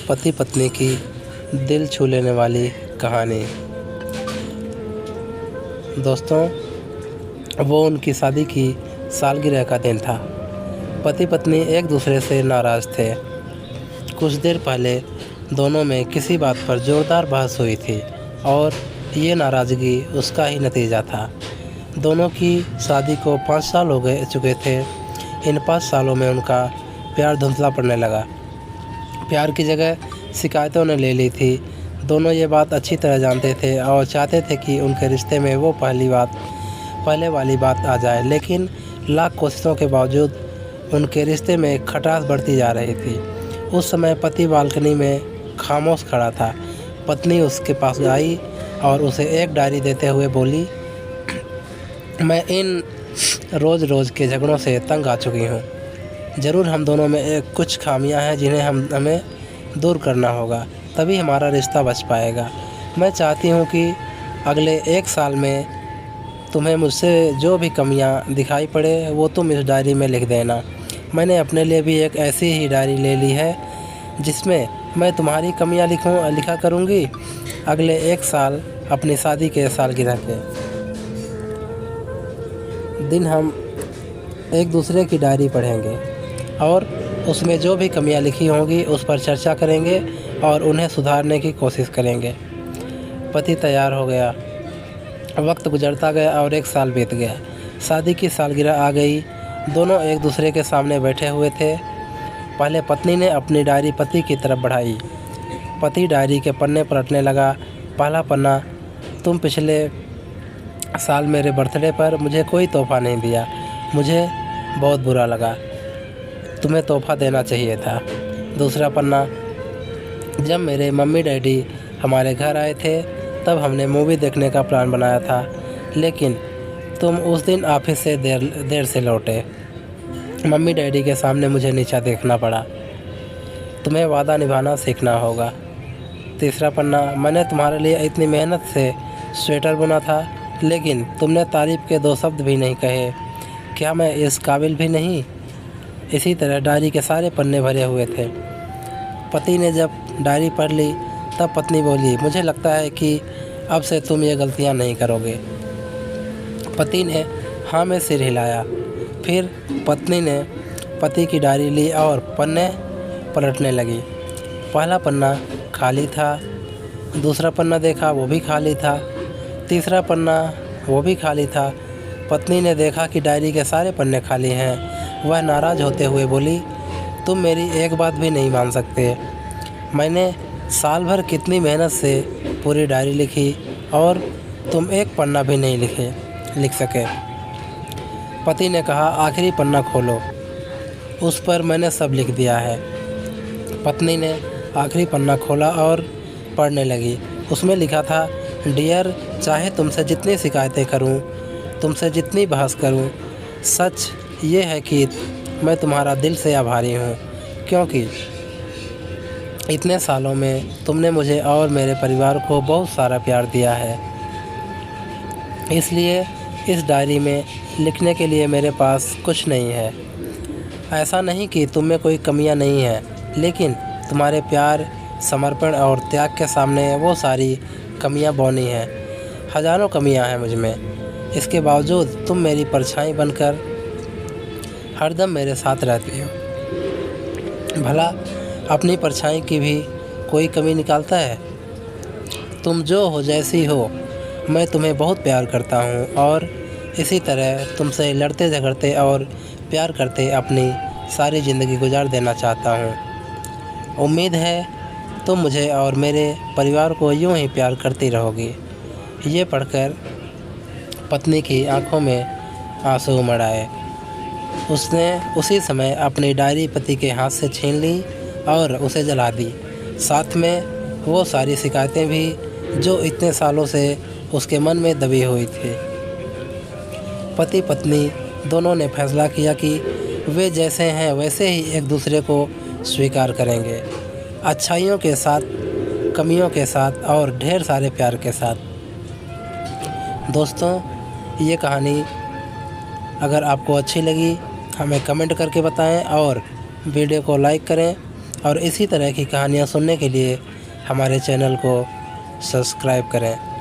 पति पत्नी की दिल छू लेने वाली कहानी। दोस्तों, वो उनकी शादी की सालगिरह का दिन था। पति पत्नी एक दूसरे से नाराज़ थे। कुछ देर पहले दोनों में किसी बात पर ज़ोरदार बहस हुई थी और ये नाराज़गी उसका ही नतीजा था। दोनों की शादी को 5 साल हो चुके थे। इन 5 सालों में उनका प्यार धुंधला पड़ने लगा। प्यार की जगह शिकायतों ने ले ली थी। दोनों ये बात अच्छी तरह जानते थे और चाहते थे कि उनके रिश्ते में वो पहले वाली बात आ जाए, लेकिन लाख कोशिशों के बावजूद उनके रिश्ते में खटास बढ़ती जा रही थी। उस समय पति बालकनी में खामोश खड़ा था। पत्नी उसके पास आई और उसे एक डायरी देते हुए बोली, मैं इन रोज़ के झगड़ों से तंग आ चुकी हूँ। ज़रूर हम दोनों में कुछ खामियां हैं जिन्हें हमें दूर करना होगा, तभी हमारा रिश्ता बच पाएगा। मैं चाहती हूँ कि अगले 1 साल में तुम्हें मुझसे जो भी कमियां दिखाई पड़े वो तुम इस डायरी में लिख देना। मैंने अपने लिए भी एक ऐसी ही डायरी ले ली है जिसमें मैं तुम्हारी कमियां लिखा करूँगी। अगले 1 साल अपनी शादी के सालगिरह के दिन हम एक दूसरे की डायरी पढ़ेंगे और उसमें जो भी कमियां लिखी होंगी उस पर चर्चा करेंगे और उन्हें सुधारने की कोशिश करेंगे। पति तैयार हो गया। वक्त गुजरता गया और 1 साल बीत गया। शादी की सालगिरह आ गई। दोनों एक दूसरे के सामने बैठे हुए थे। पहले पत्नी ने अपनी डायरी पति की तरफ बढ़ाई। पति डायरी के पन्ने पलटने लगा। पहला पन्ना, तुम पिछले साल मेरे बर्थडे पर मुझे कोई तोहफ़ा नहीं दिया। मुझे बहुत बुरा लगा। तुम्हें तोहफ़ा देना चाहिए था। दूसरा पन्ना, जब मेरे मम्मी डैडी हमारे घर आए थे तब हमने मूवी देखने का प्लान बनाया था, लेकिन तुम उस दिन ऑफिस से देर से लौटे। मम्मी डैडी के सामने मुझे नीचा देखना पड़ा। तुम्हें वादा निभाना सीखना होगा। तीसरा पन्ना, मैंने तुम्हारे लिए इतनी मेहनत से स्वेटर बुना था, लेकिन तुमने तारीफ़ के 2 शब्द भी नहीं कहे। क्या मैं इस काबिल भी नहीं? इसी तरह डायरी के सारे पन्ने भरे हुए थे। पति ने जब डायरी पढ़ ली तब पत्नी बोली, मुझे लगता है कि अब से तुम ये गलतियां नहीं करोगे। पति ने हाँ में सिर हिलाया। फिर पत्नी ने पति की डायरी ली और पन्ने पलटने लगी। पहला पन्ना खाली था। दूसरा पन्ना देखा, वो भी खाली था। तीसरा पन्ना, वो भी खाली था। पत्नी ने देखा कि डायरी के सारे पन्ने खाली हैं। वह नाराज़ होते हुए बोली, तुम मेरी एक बात भी नहीं मान सकते। मैंने साल भर कितनी मेहनत से पूरी डायरी लिखी और तुम एक पन्ना भी नहीं लिख सके। पति ने कहा, आखिरी पन्ना खोलो, उस पर मैंने सब लिख दिया है। पत्नी ने आखिरी पन्ना खोला और पढ़ने लगी। उसमें लिखा था, डियर, चाहे तुमसे जितनी शिकायतें करूं, तुमसे जितनी बहस करूं, सच ये है कि मैं तुम्हारा दिल से आभारी हूँ, क्योंकि इतने सालों में तुमने मुझे और मेरे परिवार को बहुत सारा प्यार दिया है। इसलिए इस डायरी में लिखने के लिए मेरे पास कुछ नहीं है। ऐसा नहीं कि तुम में कोई कमियां नहीं हैं, लेकिन तुम्हारे प्यार, समर्पण और त्याग के सामने वो सारी कमियां बौनी हैं। हज़ारों कमियां हैं मुझ में। इसके बावजूद तुम मेरी परछाई बनकर हरदम मेरे साथ रहती हो। भला अपनी परछाई की भी कोई कमी निकालता है? तुम जो हो, जैसी हो, मैं तुम्हें बहुत प्यार करता हूँ और इसी तरह तुमसे लड़ते झगड़ते और प्यार करते अपनी सारी ज़िंदगी गुजार देना चाहता हूँ। उम्मीद है तुम मुझे और मेरे परिवार को यूं ही प्यार करती रहोगी। ये पढ़कर पत्नी की आंखों में आंसू उमड़ आए। उसने उसी समय अपनी डायरी पति के हाथ से छीन ली और उसे जला दी। साथ में वो सारी शिकायतें भी जो इतने सालों से उसके मन में दबी हुई थी। पति पत्नी दोनों ने फैसला किया कि वे जैसे हैं वैसे ही एक दूसरे को स्वीकार करेंगे, अच्छाइयों के साथ, कमियों के साथ और ढेर सारे प्यार के साथ। दोस्तों, ये कहानी अगर आपको अच्छी लगी हमें कमेंट करके बताएं और वीडियो को लाइक करें और इसी तरह की कहानियाँ सुनने के लिए हमारे चैनल को सब्सक्राइब करें।